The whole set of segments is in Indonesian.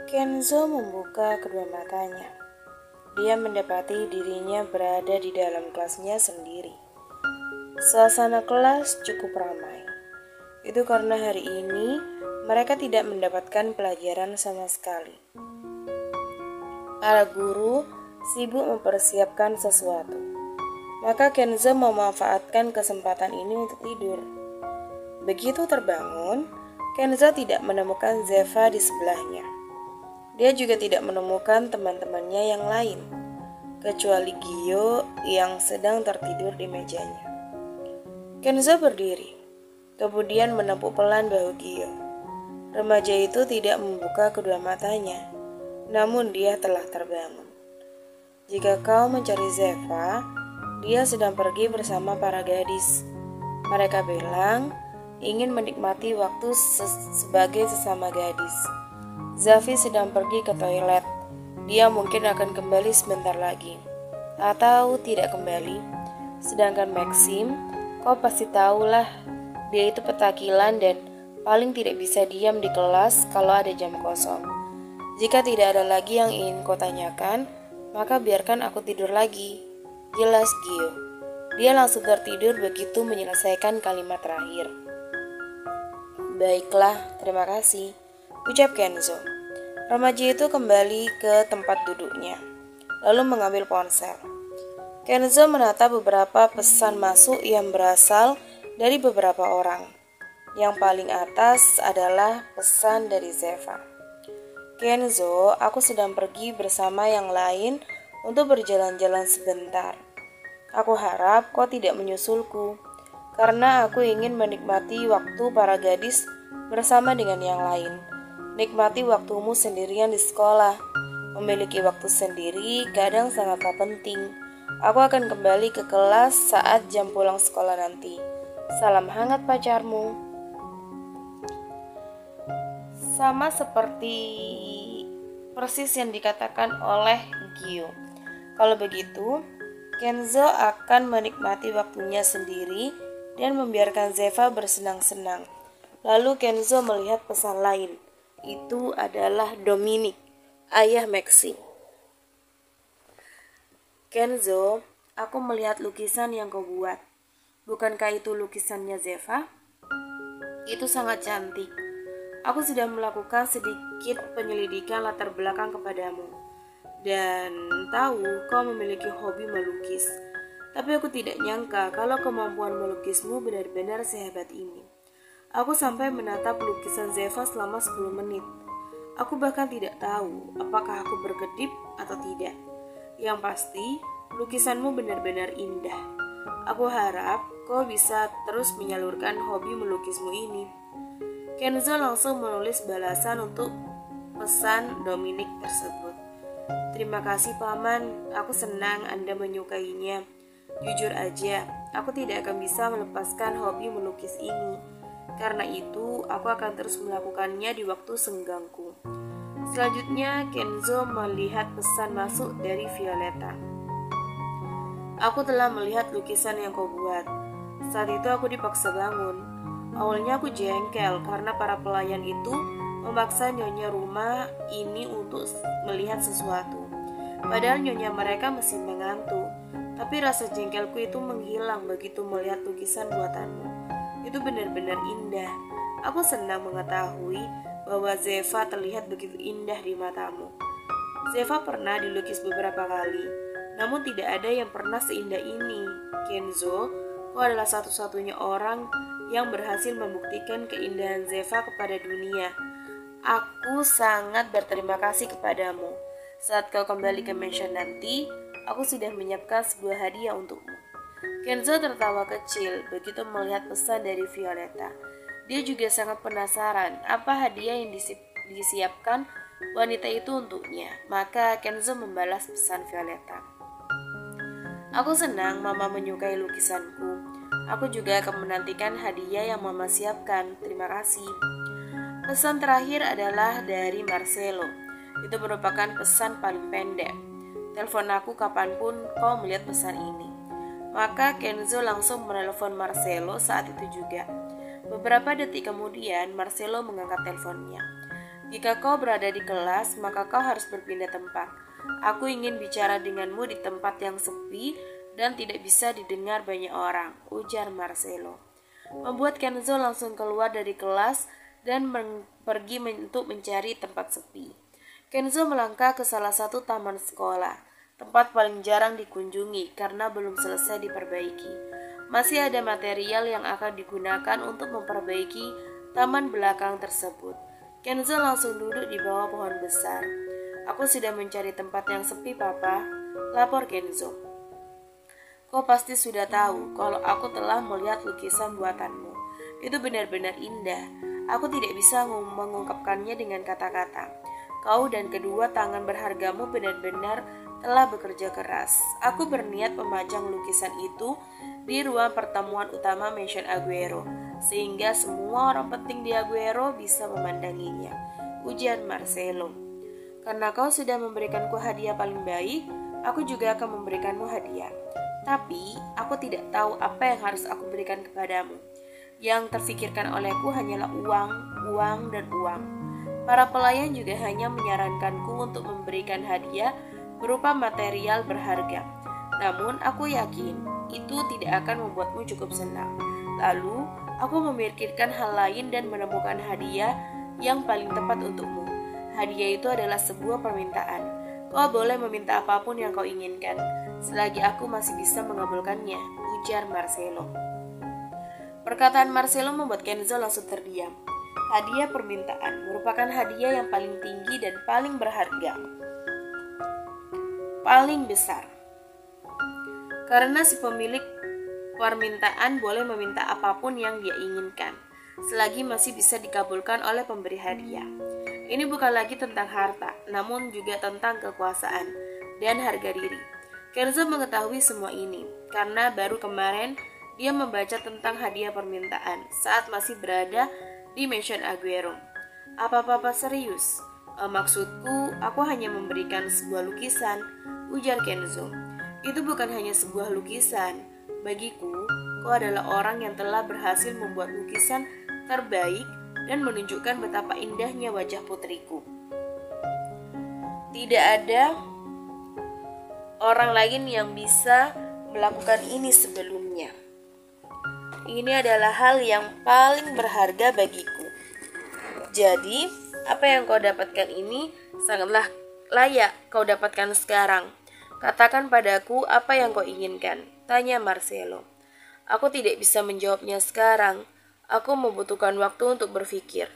Kenzo membuka kedua matanya. Dia mendapati dirinya berada di dalam kelasnya sendiri. Suasana kelas cukup ramai. Itu karena hari ini mereka tidak mendapatkan pelajaran sama sekali. Para guru sibuk mempersiapkan sesuatu. Maka Kenzo memanfaatkan kesempatan ini untuk tidur. Begitu terbangun, Kenzo tidak menemukan Zeva di sebelahnya. Dia juga tidak menemukan teman-temannya yang lain, kecuali Gio yang sedang tertidur di mejanya. Kenzo berdiri, kemudian menepuk pelan bahu Gio. Remaja itu tidak membuka kedua matanya, namun dia telah terbangun. Jika kau mencari Zeva, dia sedang pergi bersama para gadis. Mereka bilang ingin menikmati waktu sebagai sesama gadis. Zafi sedang pergi ke toilet. Dia mungkin akan kembali sebentar lagi, atau tidak kembali. Sedangkan Maxim, kau pasti tahulah, dia itu petakilan dan paling tidak bisa diam di kelas kalau ada jam kosong. Jika tidak ada lagi yang ingin kau tanyakan, maka biarkan aku tidur lagi. Jelas Gio. Dia langsung tertidur begitu menyelesaikan kalimat terakhir. Baiklah, terima kasih, ucap Kenzo. Remaja itu kembali ke tempat duduknya, lalu mengambil ponsel. Kenzo menata beberapa pesan masuk yang berasal dari beberapa orang. Yang paling atas adalah pesan dari Zeva. Kenzo, aku sedang pergi bersama yang lain untuk berjalan-jalan sebentar. Aku harap kau tidak menyusulku, karena aku ingin menikmati waktu para gadis bersama dengan yang lain. Nikmati waktumu sendirian di sekolah. Memiliki waktu sendiri kadang sangatlah penting. Aku akan kembali ke kelas saat jam pulang sekolah nanti. Salam hangat pacarmu. Sama seperti persis yang dikatakan oleh Gio. Kalau begitu, Kenzo akan menikmati waktunya sendiri dan membiarkan Zeva bersenang-senang. Lalu Kenzo melihat pesan lain. Itu adalah Dominic, ayah Maxi. Kenzo, aku melihat lukisan yang kau buat. Bukankah itu lukisannya Zeva? Itu sangat cantik. Aku sudah melakukan sedikit penyelidikan latar belakang kepadamu. Dan tahu kau memiliki hobi melukis. Tapi aku tidak nyangka kalau kemampuan melukismu benar-benar sehebat ini. Aku sampai menatap lukisan Zeva selama 10 menit. Aku bahkan tidak tahu apakah aku berkedip atau tidak. Yang pasti, lukisanmu benar-benar indah. Aku harap kau bisa terus menyalurkan hobi melukismu ini. Kenzo langsung menulis balasan untuk pesan Dominic tersebut. Terima kasih paman, aku senang Anda menyukainya. Jujur aja, aku tidak akan bisa melepaskan hobi melukis ini. Karena itu, aku akan terus melakukannya di waktu senggangku. Selanjutnya, Kenzo melihat pesan masuk dari Violeta. Aku telah melihat lukisan yang kau buat. Saat itu aku dipaksa bangun. Awalnya aku jengkel karena para pelayan itu memaksa nyonya rumah ini untuk melihat sesuatu. Padahal nyonya mereka masih mengantuk. Tapi rasa jengkelku itu menghilang begitu melihat lukisan buatanmu. Itu benar-benar indah. Aku senang mengetahui bahwa Zeva terlihat begitu indah di matamu. Zeva pernah dilukis beberapa kali, namun tidak ada yang pernah seindah ini. Kenzo, kau adalah satu-satunya orang yang berhasil membuktikan keindahan Zeva kepada dunia. Aku sangat berterima kasih kepadamu. Saat kau kembali ke mansion nanti, aku sudah menyiapkan sebuah hadiah untukmu. Kenzo tertawa kecil begitu melihat pesan dari Violeta. Dia juga sangat penasaran apa hadiah yang disiapkan wanita itu untuknya. Maka Kenzo membalas pesan Violeta. Aku senang mama menyukai lukisanku. Aku juga akan menantikan hadiah yang mama siapkan. Terima kasih. Pesan terakhir adalah dari Marcelo. Itu merupakan pesan paling pendek. Telepon aku kapanpun kau melihat pesan ini. Maka Kenzo langsung menelepon Marcelo saat itu juga. Beberapa detik kemudian Marcelo mengangkat teleponnya. Jika kau berada di kelas, maka kau harus berpindah tempat. Aku ingin bicara denganmu di tempat yang sepi dan tidak bisa didengar banyak orang, ujar Marcelo. Membuat Kenzo langsung keluar dari kelas dan pergi untuk mencari tempat sepi. Kenzo melangkah ke salah satu taman sekolah, tempat paling jarang dikunjungi karena belum selesai diperbaiki. Masih ada material yang akan digunakan untuk memperbaiki taman belakang tersebut. Kenzo langsung duduk di bawah pohon besar. Aku sudah mencari tempat yang sepi, Papa, lapor Kenzo. Kau pasti sudah tahu kalau aku telah melihat lukisan buatanmu. Itu benar-benar indah. Aku tidak bisa mengungkapkannya dengan kata-kata. Kau dan kedua tangan berhargamu benar-benar telah bekerja keras. Aku berniat memajang lukisan itu di ruang pertemuan utama Mansion Aguero, sehingga semua orang penting di Aguero bisa memandanginya, ujar Marcelo. Karena kau sudah memberikanku hadiah paling baik, aku juga akan memberikanmu hadiah. Tapi, aku tidak tahu apa yang harus aku berikan kepadamu. Yang terfikirkan olehku hanyalah uang, uang, dan uang. Para pelayan juga hanya menyarankanku untuk memberikan hadiah berupa material berharga. Namun, aku yakin itu tidak akan membuatmu cukup senang. Lalu, aku memikirkan hal lain dan menemukan hadiah yang paling tepat untukmu. Hadiah itu adalah sebuah permintaan. Kau boleh meminta apapun yang kau inginkan, selagi aku masih bisa mengabulkannya, ujar Marcelo. Perkataan Marcelo membuat Kenzo langsung terdiam. Hadiah permintaan merupakan hadiah yang paling tinggi dan paling berharga, paling besar. Karena si pemilik permintaan boleh meminta apapun yang dia inginkan, selagi masih bisa dikabulkan oleh pemberi hadiah. Ini bukan lagi tentang harta, namun juga tentang kekuasaan dan harga diri. Kenzo mengetahui semua ini karena baru kemarin dia membaca tentang hadiah permintaan saat masih berada di Mansion Aguero. Apa-apa serius? Maksudku, aku hanya memberikan sebuah lukisan, ujar Kenzo. Itu bukan hanya sebuah lukisan. Bagiku, kau adalah orang yang telah berhasil membuat lukisan terbaik dan menunjukkan betapa indahnya wajah putriku. Tidak ada orang lain yang bisa melakukan ini sebelumnya. Ini adalah hal yang paling berharga bagiku. Jadi, apa yang kau dapatkan ini sangatlah layak kau dapatkan sekarang. Katakan padaku apa yang kau inginkan, tanya Marcelo. Aku tidak bisa menjawabnya sekarang. Aku membutuhkan waktu untuk berpikir,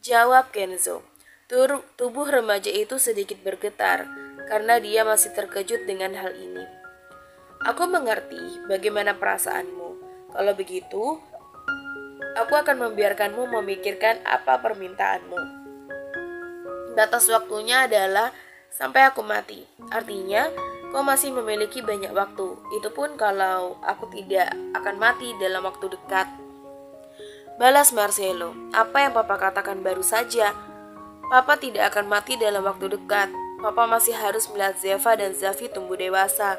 jawab Kenzo. Tubuh remaja itu sedikit bergetar karena dia masih terkejut dengan hal ini. Aku mengerti bagaimana perasaanmu. Kalau begitu, aku akan membiarkanmu memikirkan apa permintaanmu. Batas waktunya adalah sampai aku mati. Artinya, kau masih memiliki banyak waktu. Itu pun kalau aku tidak akan mati dalam waktu dekat. Balas Marcelo, apa yang Papa katakan baru saja. Papa tidak akan mati dalam waktu dekat. Papa masih harus melihat Zeva dan Zafi tumbuh dewasa,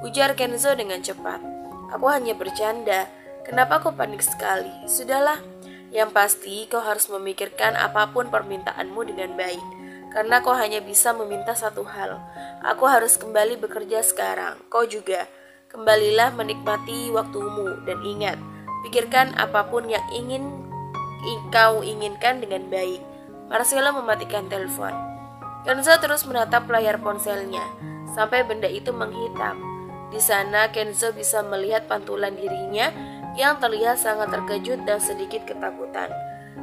ujar Kenzo dengan cepat. Aku hanya bercanda. Kenapa kau panik sekali? Sudahlah, yang pasti kau harus memikirkan apapun permintaanmu dengan baik. Karena kau hanya bisa meminta satu hal. Aku harus kembali bekerja sekarang. Kau juga. Kembalilah menikmati waktumu dan ingat, pikirkan apapun yang kau inginkan dengan baik. Marcelo mematikan telepon. Kenzo terus menatap layar ponselnya sampai benda itu menghitam. Di sana Kenzo bisa melihat pantulan dirinya yang terlihat sangat terkejut dan sedikit ketakutan.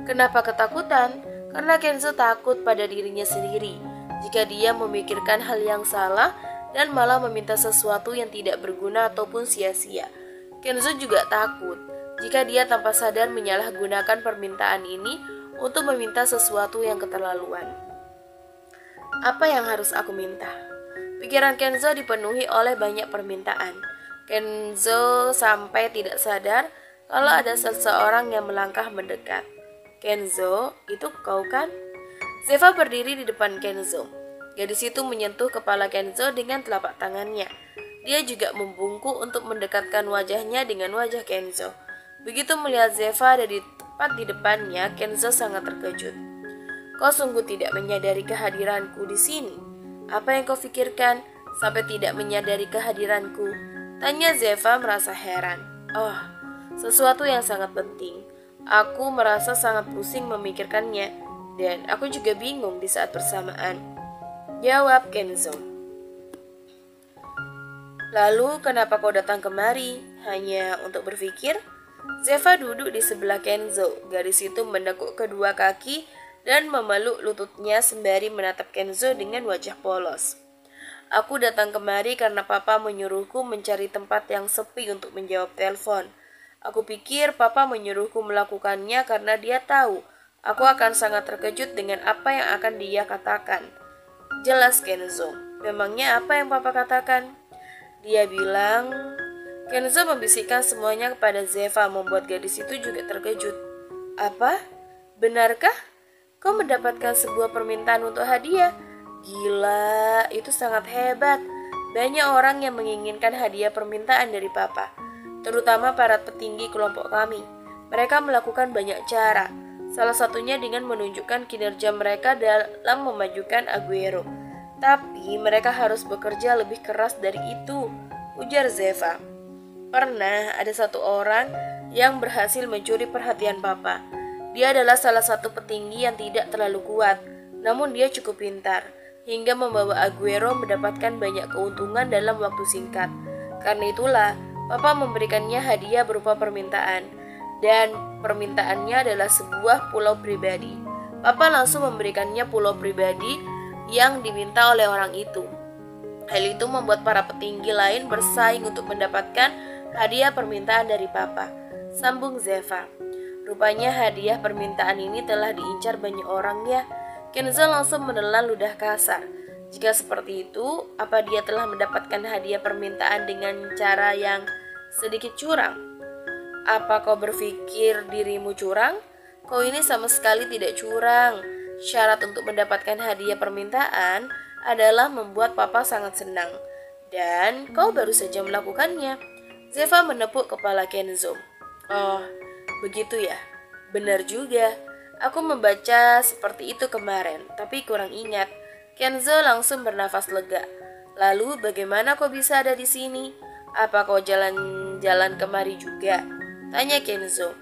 Kenapa ketakutan? Karena Kenzo takut pada dirinya sendiri jika dia memikirkan hal yang salah dan malah meminta sesuatu yang tidak berguna ataupun sia-sia. Kenzo juga takut jika dia tanpa sadar menyalahgunakan permintaan ini untuk meminta sesuatu yang keterlaluan. Apa yang harus aku minta? Pikiran Kenzo dipenuhi oleh banyak permintaan. Kenzo sampai tidak sadar kalau ada seseorang yang melangkah mendekat. Kenzo, itu kau kan? Zeva berdiri di depan Kenzo. Gadis itu menyentuh kepala Kenzo dengan telapak tangannya. Dia juga membungkuk untuk mendekatkan wajahnya dengan wajah Kenzo. Begitu melihat Zeva ada tepat di depannya, Kenzo sangat terkejut. Kau sungguh tidak menyadari kehadiranku di sini. Apa yang kau pikirkan sampai tidak menyadari kehadiranku? Tanya Zeva merasa heran. Oh, sesuatu yang sangat penting. Aku merasa sangat pusing memikirkannya, dan aku juga bingung di saat bersamaan. Jawab Kenzo. Lalu kenapa kau datang kemari? Hanya untuk berpikir? Zeva duduk di sebelah Kenzo. Gadis itu menekuk kedua kaki dan memeluk lututnya sembari menatap Kenzo dengan wajah polos. Aku datang kemari karena papa menyuruhku mencari tempat yang sepi untuk menjawab telepon. Aku pikir papa menyuruhku melakukannya karena dia tahu aku akan sangat terkejut dengan apa yang akan dia katakan. Jelas Kenzo, memangnya apa yang papa katakan? Dia bilang, Kenzo membisikkan semuanya kepada Zeva membuat gadis itu juga terkejut. Apa? Benarkah? Kau mendapatkan sebuah permintaan untuk hadiah? Gila, itu sangat hebat. Banyak orang yang menginginkan hadiah permintaan dari papa, terutama para petinggi kelompok kami. Mereka melakukan banyak cara, salah satunya dengan menunjukkan kinerja mereka dalam memajukan Aguero. Tapi mereka harus bekerja lebih keras dari itu, ujar Zeva. Pernah ada satu orang yang berhasil mencuri perhatian papa. Dia adalah salah satu petinggi yang tidak terlalu kuat, namun dia cukup pintar, hingga membawa Aguero mendapatkan banyak keuntungan dalam waktu singkat. Karena itulah, papa memberikannya hadiah berupa permintaan, dan permintaannya adalah sebuah pulau pribadi. Papa langsung memberikannya pulau pribadi yang diminta oleh orang itu. Hal itu membuat para petinggi lain bersaing untuk mendapatkan hadiah permintaan dari papa. Sambung Zeva. Rupanya hadiah permintaan ini telah diincar banyak orang ya. Kenzo langsung menelan ludah kasar. Jika seperti itu, apa dia telah mendapatkan hadiah permintaan dengan cara yang sedikit curang? Apa kau berpikir dirimu curang? Kau ini sama sekali tidak curang. Syarat untuk mendapatkan hadiah permintaan adalah membuat papa sangat senang. Dan kau baru saja melakukannya. Zeva menepuk kepala Kenzo. Oh, begitu ya? Benar juga. Aku membaca seperti itu kemarin, tapi kurang ingat. Kenzo langsung bernafas lega. Lalu bagaimana kau bisa ada di sini? Apa kau jalan-jalan kemari juga? Tanya Kenzo.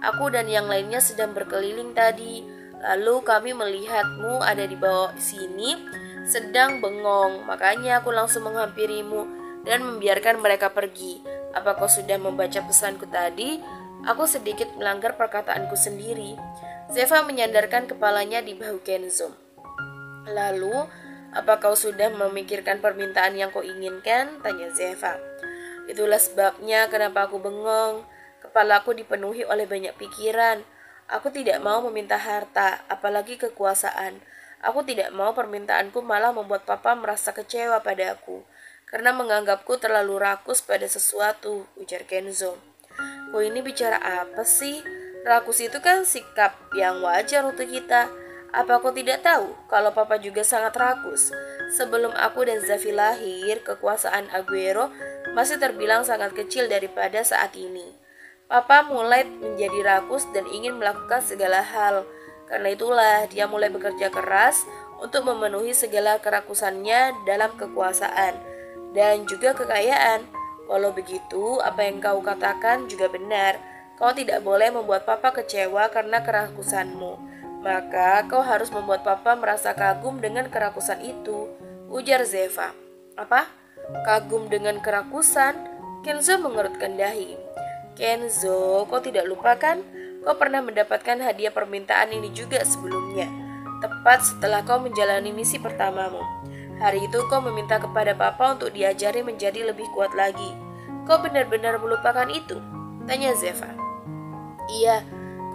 Aku dan yang lainnya sedang berkeliling tadi. Lalu kami melihatmu ada di bawah sini, sedang bengong. Makanya aku langsung menghampirimu dan membiarkan mereka pergi. Apa kau sudah membaca pesanku tadi? Aku sedikit melanggar perkataanku sendiri. Zeva menyandarkan kepalanya di bahu Kenzo. Lalu, apa kau sudah memikirkan permintaan yang kau inginkan? Tanya Zeva. Itulah sebabnya kenapa aku bengong. Kepalaku dipenuhi oleh banyak pikiran. Aku tidak mau meminta harta, apalagi kekuasaan. Aku tidak mau permintaanku malah membuat papa merasa kecewa padaku, karena menganggapku terlalu rakus pada sesuatu, ujar Kenzo. Kau ini bicara apa sih? Rakus itu kan sikap yang wajar untuk kita. Apa kau tidak tahu kalau papa juga sangat rakus? Sebelum aku dan Zafi lahir, kekuasaan Aguero masih terbilang sangat kecil daripada saat ini. Papa mulai menjadi rakus dan ingin melakukan segala hal. Karena itulah dia mulai bekerja keras untuk memenuhi segala kerakusannya dalam kekuasaan dan juga kekayaan. Walau begitu, apa yang kau katakan juga benar. Kau tidak boleh membuat papa kecewa karena kerakusanmu. Maka kau harus membuat papa merasa kagum dengan kerakusan itu, ujar Zeva. Apa? Kagum dengan kerakusan? Kenzo mengerutkan dahi. Kenzo, kau tidak lupa kan? Kau pernah mendapatkan hadiah permintaan ini juga sebelumnya, tepat setelah kau menjalani misi pertamamu. Hari itu kau meminta kepada papa untuk diajari menjadi lebih kuat lagi. Kau benar-benar melupakan itu? Tanya Zeva. Iya,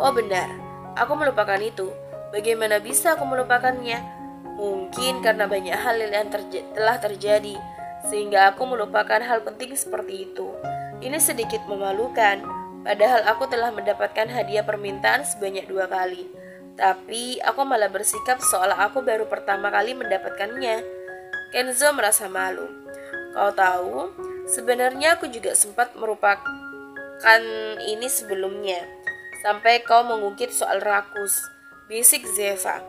kau benar. Aku melupakan itu. Bagaimana bisa aku melupakannya? Mungkin karena banyak hal yang telah terjadi, sehingga aku melupakan hal penting seperti itu. Ini sedikit memalukan, padahal aku telah mendapatkan hadiah permintaan sebanyak 2 kali. Tapi aku malah bersikap seolah aku baru pertama kali mendapatkannya. Kenzo merasa malu. Kau tahu, sebenarnya aku juga sempat merupakan ini sebelumnya. Sampai kau mengungkit soal rakus, bisik Zeva.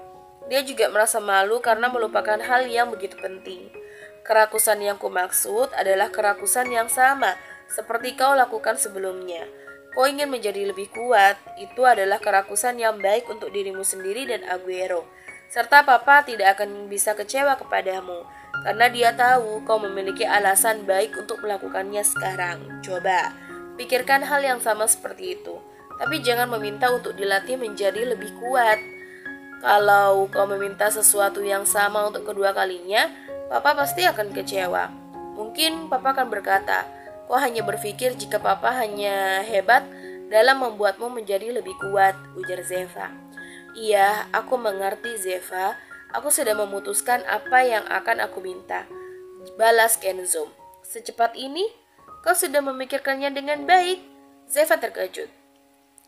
Dia juga merasa malu karena melupakan hal yang begitu penting. Kerakusan yang kumaksud adalah kerakusan yang sama seperti kau lakukan sebelumnya. Kau ingin menjadi lebih kuat, itu adalah kerakusan yang baik untuk dirimu sendiri dan Aguero. Serta papa tidak akan bisa kecewa kepadamu, karena dia tahu kau memiliki alasan baik untuk melakukannya sekarang. Coba, pikirkan hal yang sama seperti itu. Tapi jangan meminta untuk dilatih menjadi lebih kuat. Kalau kau meminta sesuatu yang sama untuk kedua kalinya, papa pasti akan kecewa. Mungkin papa akan berkata, kau hanya berpikir jika papa hanya hebat dalam membuatmu menjadi lebih kuat, ujar Zeva. Iya, aku mengerti Zeva. Aku sudah memutuskan apa yang akan aku minta, balas Kenzo. Secepat ini, kau sudah memikirkannya dengan baik. Zeva terkejut.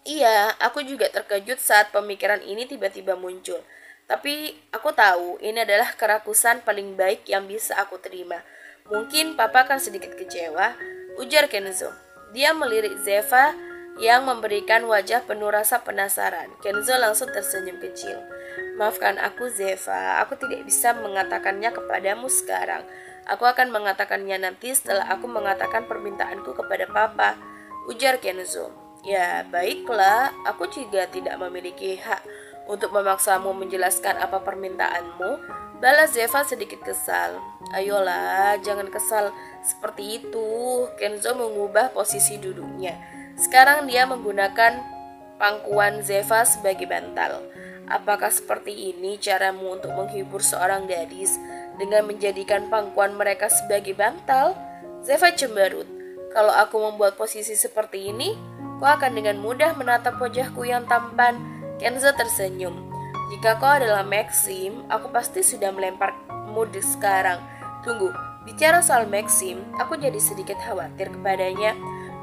Iya, aku juga terkejut saat pemikiran ini tiba-tiba muncul. Tapi aku tahu ini adalah kerakusan paling baik yang bisa aku terima. Mungkin papa akan sedikit kecewa, ujar Kenzo. Dia melirik Zeva yang memberikan wajah penuh rasa penasaran. Kenzo langsung tersenyum kecil. Maafkan aku Zeva, aku tidak bisa mengatakannya kepadamu sekarang. Aku akan mengatakannya nanti setelah aku mengatakan permintaanku kepada papa, ujar Kenzo. Ya baiklah, aku juga tidak memiliki hak untuk memaksamu menjelaskan apa permintaanmu, balas Zeva sedikit kesal. Ayolah, jangan kesal seperti itu. Kenzo mengubah posisi duduknya. Sekarang dia menggunakan pangkuan Zeva sebagai bantal. Apakah seperti ini caramu untuk menghibur seorang gadis dengan menjadikan pangkuan mereka sebagai bantal? Zeva cemberut. Kalau aku membuat posisi seperti ini, kau akan dengan mudah menatap wajahku yang tampan. Kenzo tersenyum. Jika kau adalah Maxim, aku pasti sudah melemparmu sekarang. Tunggu, bicara soal Maxim, aku jadi sedikit khawatir kepadanya.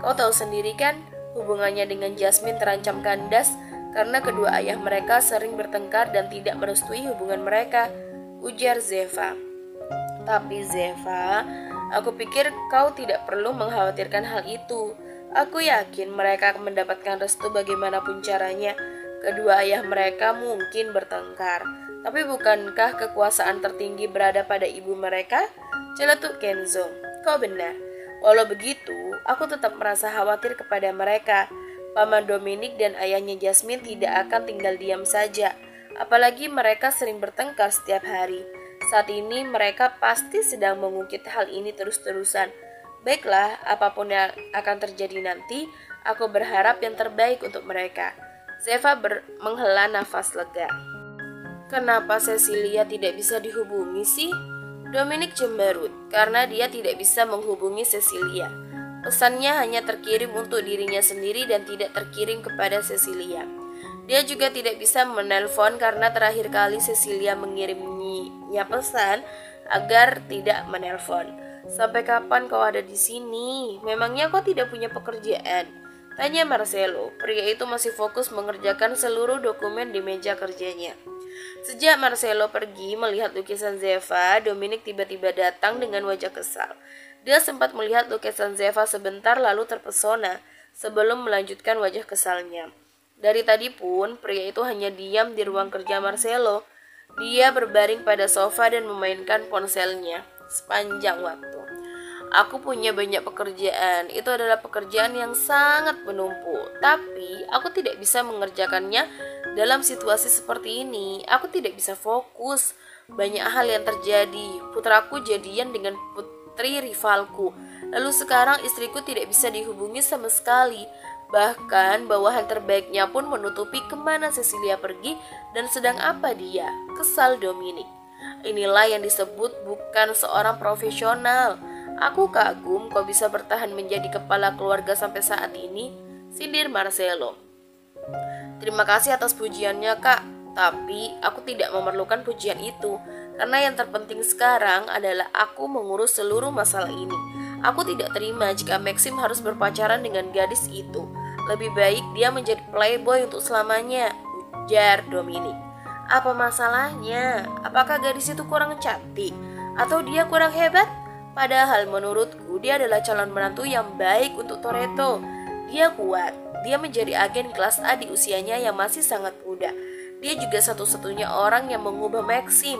Kau tahu sendiri kan, hubungannya dengan Jasmine terancam kandas karena kedua ayah mereka sering bertengkar dan tidak merestui hubungan mereka, ujar Zeva. Tapi Zeva, aku pikir kau tidak perlu mengkhawatirkan hal itu. Aku yakin mereka akan mendapatkan restu bagaimanapun caranya. Kedua ayah mereka mungkin bertengkar, tapi bukankah kekuasaan tertinggi berada pada ibu mereka? Celetuk Kenzo. Kau benar. Walau begitu, aku tetap merasa khawatir kepada mereka. Paman Dominic dan ayahnya Jasmine tidak akan tinggal diam saja. Apalagi mereka sering bertengkar setiap hari. Saat ini mereka pasti sedang mengungkit hal ini terus-terusan. Baiklah, apapun yang akan terjadi nanti, aku berharap yang terbaik untuk mereka. Zeva menghela nafas lega. Kenapa Cecilia tidak bisa dihubungi sih? Dominic cemberut karena dia tidak bisa menghubungi Cecilia. Pesannya hanya terkirim untuk dirinya sendiri dan tidak terkirim kepada Cecilia. Dia juga tidak bisa menelpon karena terakhir kali Cecilia mengirimnya pesan agar tidak menelpon. Sampai kapan kau ada di sini? Memangnya kau tidak punya pekerjaan? Tanya Marcelo. Pria itu masih fokus mengerjakan seluruh dokumen di meja kerjanya. Sejak Marcelo pergi melihat lukisan Zeva, Dominic tiba-tiba datang dengan wajah kesal. Dia sempat melihat lukisan Zeva sebentar lalu terpesona sebelum melanjutkan wajah kesalnya. Dari tadi pun, pria itu hanya diam di ruang kerja Marcelo. Dia berbaring pada sofa dan memainkan ponselnya sepanjang waktu. Aku punya banyak pekerjaan, itu adalah pekerjaan yang sangat menumpuk. Tapi aku tidak bisa mengerjakannya dalam situasi seperti ini. Aku tidak bisa fokus. Banyak hal yang terjadi. Putraku jadian dengan putri rivalku. Lalu sekarang istriku tidak bisa dihubungi sama sekali. Bahkan bawahan terbaiknya pun menutupi kemana Cecilia pergi dan sedang apa dia. Kesal Dominic. Inilah yang disebut bukan seorang profesional. Aku kagum kau bisa bertahan menjadi kepala keluarga sampai saat ini, sindir Marcelo. Terima kasih atas pujiannya kak, tapi aku tidak memerlukan pujian itu, karena yang terpenting sekarang adalah aku mengurus seluruh masalah ini. Aku tidak terima jika Maxim harus berpacaran dengan gadis itu. Lebih baik dia menjadi playboy untuk selamanya, ujar Dominic. Apa masalahnya? Apakah gadis itu kurang cantik? Atau dia kurang hebat? Padahal menurutku dia adalah calon menantu yang baik untuk Toretto. Dia kuat, dia menjadi agen kelas A di usianya yang masih sangat muda. Dia juga satu-satunya orang yang mengubah Maxim.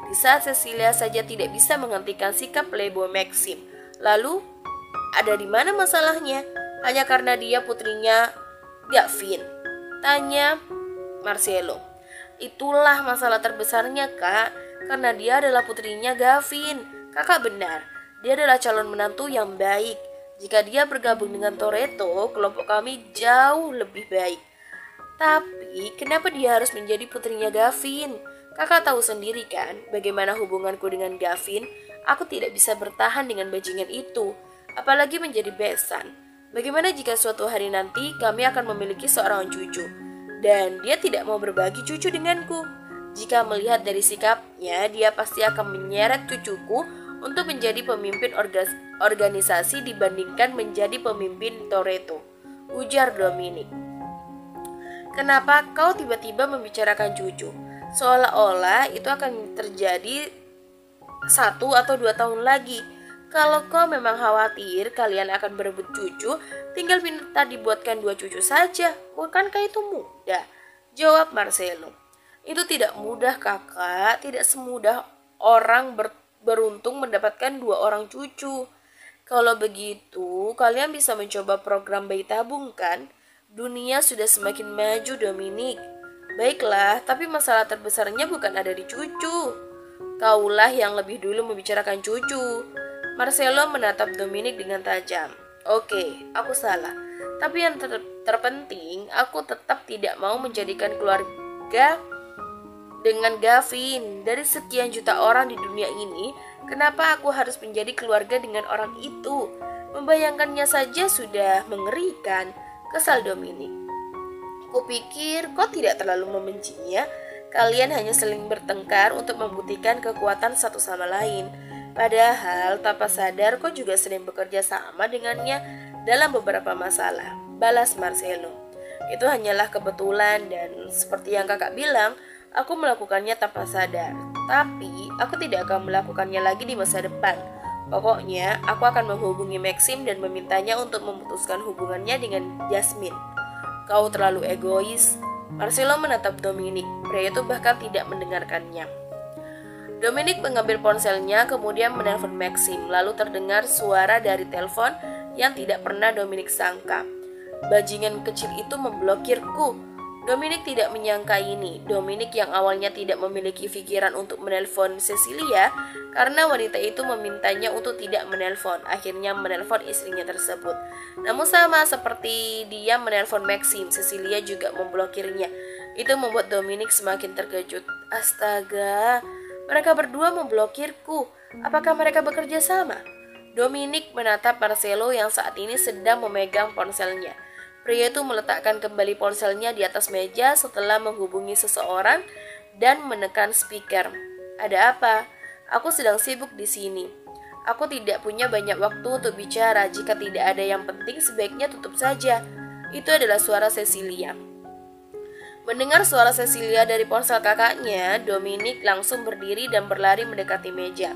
Di saat Cecilia saja tidak bisa menghentikan sikap playboy Maxim. Lalu, ada di mana masalahnya? Hanya karena dia putrinya Gavin? Tanya Marcelo. Itulah masalah terbesarnya, Kak. Karena dia adalah putrinya Gavin. Kakak benar. Dia adalah calon menantu yang baik. Jika dia bergabung dengan Toretto, kelompok kami jauh lebih baik. Tapi, kenapa dia harus menjadi putrinya Gavin? Kakak tahu sendiri kan, bagaimana hubunganku dengan Gavin? Aku tidak bisa bertahan dengan bajingan itu, apalagi menjadi besan. Bagaimana jika suatu hari nanti kami akan memiliki seorang cucu, dan dia tidak mau berbagi cucu denganku? Jika melihat dari sikapnya, dia pasti akan menyeret cucuku untuk menjadi pemimpin organisasi dibandingkan menjadi pemimpin Toretto, ujar Dominic. Kenapa kau tiba-tiba membicarakan cucu? Seolah-olah itu akan terjadi 1 atau 2 tahun lagi. Kalau kau memang khawatir kalian akan berebut cucu, tinggal minta dibuatkan 2 cucu saja. Bukankah itu mudah? Jawab Marcelo. Itu tidak mudah, kakak. Tidak semudah orang beruntung mendapatkan 2 orang cucu. Kalau begitu, kalian bisa mencoba program bayi tabung kan? Dunia sudah semakin maju, Dominic. Baiklah, tapi masalah terbesarnya bukan ada di cucu. Kaulah yang lebih dulu membicarakan cucu. Marcelo menatap Dominic dengan tajam. Oke, aku salah. Tapi yang terpenting, aku tetap tidak mau menjadikan keluarga dengan Gavin. Dari sekian juta orang di dunia ini, kenapa aku harus menjadi keluarga dengan orang itu? Membayangkannya saja sudah mengerikan. Kesal Dominic. Kupikir kau tidak terlalu membencinya. Kalian hanya saling bertengkar untuk membuktikan kekuatan satu sama lain. Padahal tanpa sadar kau juga sering bekerja sama dengannya dalam beberapa masalah. Balas Marcelo. Itu hanyalah kebetulan dan seperti yang kakak bilang, aku melakukannya tanpa sadar. Tapi aku tidak akan melakukannya lagi di masa depan. Pokoknya, aku akan menghubungi Maxim dan memintanya untuk memutuskan hubungannya dengan Jasmine. Kau terlalu egois. Marcelo menatap Dominic. Pria itu bahkan tidak mendengarkannya. Dominic mengambil ponselnya kemudian menelpon Maxim. Lalu terdengar suara dari telepon yang tidak pernah Dominic sangka. Bajingan kecil itu memblokirku. Dominic tidak menyangka ini. Dominic yang awalnya tidak memiliki pikiran untuk menelpon Cecilia karena wanita itu memintanya untuk tidak menelpon. Akhirnya menelpon istrinya tersebut. Namun sama seperti dia menelpon Maxim, Cecilia juga memblokirnya. Itu membuat Dominic semakin terkejut. Astaga, mereka berdua memblokirku. Apakah mereka bekerja sama? Dominic menatap Marcelo yang saat ini sedang memegang ponselnya. Pria itu meletakkan kembali ponselnya di atas meja setelah menghubungi seseorang dan menekan speaker. Ada apa? Aku sedang sibuk di sini. Aku tidak punya banyak waktu untuk bicara. Jika tidak ada yang penting, sebaiknya tutup saja. Itu adalah suara Cecilia. Mendengar suara Cecilia dari ponsel kakaknya, Dominic langsung berdiri dan berlari mendekati meja.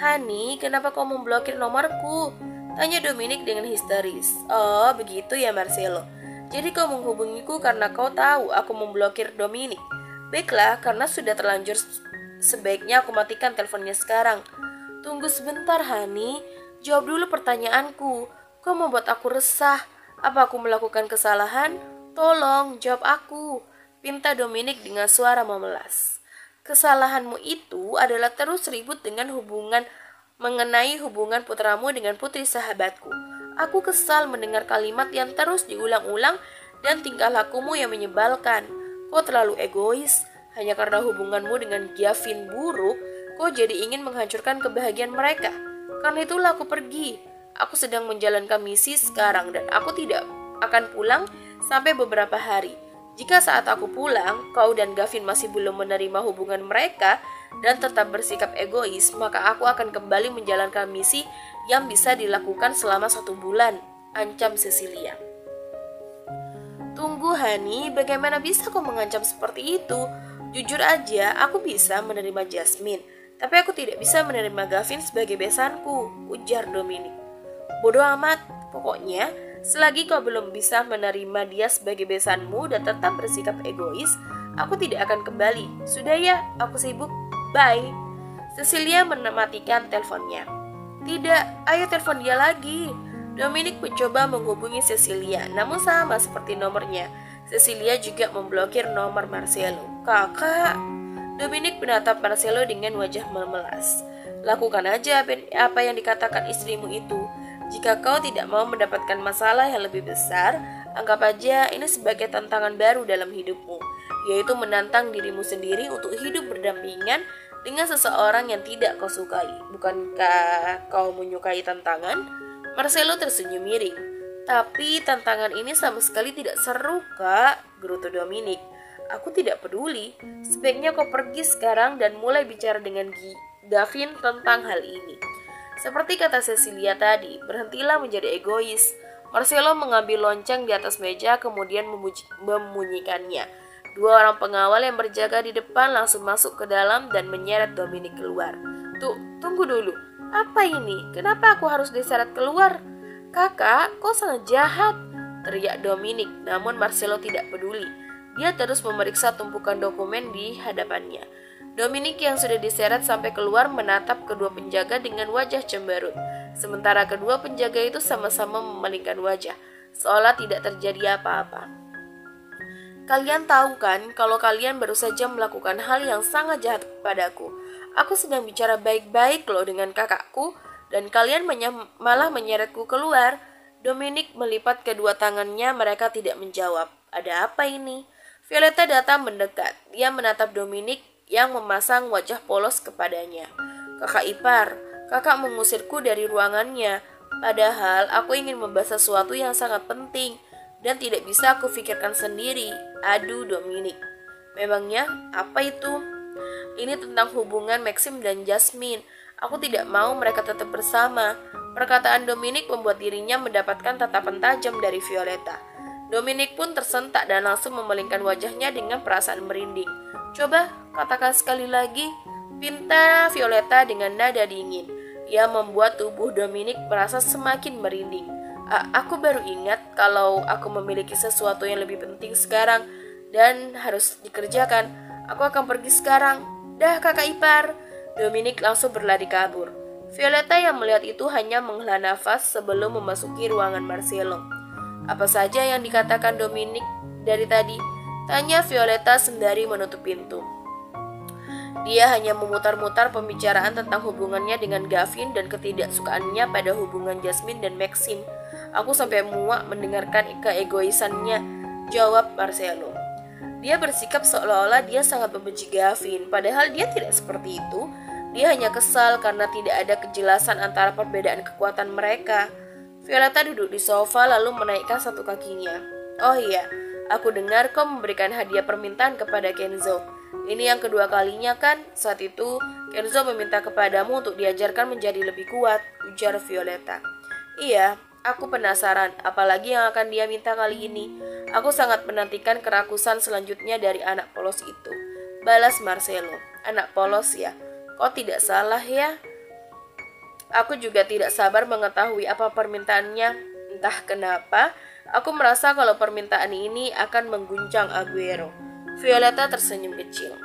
Hani, kenapa kau memblokir nomorku? Tanya Dominic dengan histeris. Oh, begitu ya Marcelo. Jadi kau menghubungiku karena kau tahu aku memblokir Dominic. Baiklah, karena sudah terlanjur sebaiknya aku matikan teleponnya sekarang. Tunggu sebentar, Hani. Jawab dulu pertanyaanku. Kau membuat aku resah. Apa aku melakukan kesalahan? Tolong, jawab aku. Pinta Dominic dengan suara memelas. Kesalahanmu itu adalah terus ribut dengan mengenai hubungan putramu dengan putri sahabatku. Aku kesal mendengar kalimat yang terus diulang-ulang dan tingkah lakumu yang menyebalkan. Kau terlalu egois. Hanya karena hubunganmu dengan Gavin buruk, kau jadi ingin menghancurkan kebahagiaan mereka. Karena itulah aku pergi. Aku sedang menjalankan misi sekarang dan aku tidak akan pulang sampai beberapa hari. Jika saat aku pulang, kau dan Gavin masih belum menerima hubungan mereka dan tetap bersikap egois, maka aku akan kembali menjalankan misi yang bisa dilakukan selama 1 bulan, ancam Cecilia. Tunggu Hani, bagaimana bisa kau mengancam seperti itu? Jujur aja, aku bisa menerima Jasmine, tapi aku tidak bisa menerima Gavin sebagai besanku, ujar Dominic. Bodoh amat, pokoknya selagi kau belum bisa menerima dia sebagai besanmu dan tetap bersikap egois, Aku tidak akan kembali. Sudah ya, aku sibuk. Bye. Cecilia mematikan teleponnya. Tidak, ayo telepon dia lagi. Dominic mencoba menghubungi Cecilia, namun sama seperti nomornya. Cecilia juga memblokir nomor Marcelo. Kakak. Dominic menatap Marcelo dengan wajah memelas. Lakukan aja apa yang dikatakan istrimu itu. Jika kau tidak mau mendapatkan masalah yang lebih besar, anggap aja ini sebagai tantangan baru dalam hidupmu, yaitu menantang dirimu sendiri untuk hidup berdampingan dengan seseorang yang tidak kau sukai. Bukankah kau menyukai tantangan? Marcelo tersenyum miring. Tapi tantangan ini sama sekali tidak seru, Kak, gerutu Dominic. Aku tidak peduli. Sebaiknya kau pergi sekarang dan mulai bicara dengan Gavin tentang hal ini. Seperti kata Cecilia tadi, berhentilah menjadi egois. Marcelo mengambil lonceng di atas meja kemudian membunyikannya. Dua orang pengawal yang berjaga di depan langsung masuk ke dalam dan menyeret Dominic keluar. Tunggu dulu. Apa ini? Kenapa aku harus diseret keluar? Kakak, kau sangat jahat, teriak Dominic, namun Marcelo tidak peduli. Dia terus memeriksa tumpukan dokumen di hadapannya. Dominic yang sudah diseret sampai keluar menatap kedua penjaga dengan wajah cemberut. Sementara kedua penjaga itu sama-sama memalingkan wajah, seolah tidak terjadi apa-apa. Kalian tahu kan kalau kalian baru saja melakukan hal yang sangat jahat kepadaku. Aku sedang bicara baik-baik loh dengan kakakku, dan kalian malah menyeretku keluar. Dominic melipat kedua tangannya, mereka tidak menjawab. Ada apa ini? Violeta datang mendekat. Dia menatap Dominic yang memasang wajah polos kepadanya. Kakak ipar, kakak mengusirku dari ruangannya. Padahal aku ingin membahas sesuatu yang sangat penting dan tidak bisa aku pikirkan sendiri. Aduh Dominic, memangnya apa itu? Ini tentang hubungan Maxim dan Jasmine. Aku tidak mau mereka tetap bersama. Perkataan Dominic membuat dirinya mendapatkan tatapan tajam dari Violeta. Dominic pun tersentak dan langsung memalingkan wajahnya dengan perasaan merinding. Coba katakan sekali lagi, pinta Violeta dengan nada dingin. Ia membuat tubuh Dominic merasa semakin merinding. Aku baru ingat kalau aku memiliki sesuatu yang lebih penting sekarang dan harus dikerjakan. Aku akan pergi sekarang. Dah kakak ipar. Dominic langsung berlari kabur. Violeta yang melihat itu hanya menghela nafas sebelum memasuki ruangan Marcelo. Apa saja yang dikatakan Dominic dari tadi? Tanya Violeta sembari menutup pintu. Dia hanya memutar-mutar pembicaraan tentang hubungannya dengan Gavin dan ketidaksukaannya pada hubungan Jasmine dan Maxim. Aku sampai muak mendengarkan keegoisannya, jawab Marcelo. Dia bersikap seolah-olah dia sangat membenci Gavin, padahal dia tidak seperti itu. Dia hanya kesal karena tidak ada kejelasan antara perbedaan kekuatan mereka. Violeta duduk di sofa lalu menaikkan satu kakinya. Oh iya, aku dengar kau memberikan hadiah permintaan kepada Kenzo. Ini yang kedua kalinya kan? Saat itu, Kenzo meminta kepadamu untuk diajarkan menjadi lebih kuat, ujar Violeta. Iya, aku penasaran, apalagi yang akan dia minta kali ini. Aku sangat menantikan kerakusan selanjutnya dari anak polos itu. Balas Marcelo. Anak polos ya? Kau tidak salah ya? Aku juga tidak sabar mengetahui apa permintaannya. Entah kenapa, aku merasa kalau permintaan ini akan mengguncang Aguero. Violeta tersenyum kecil.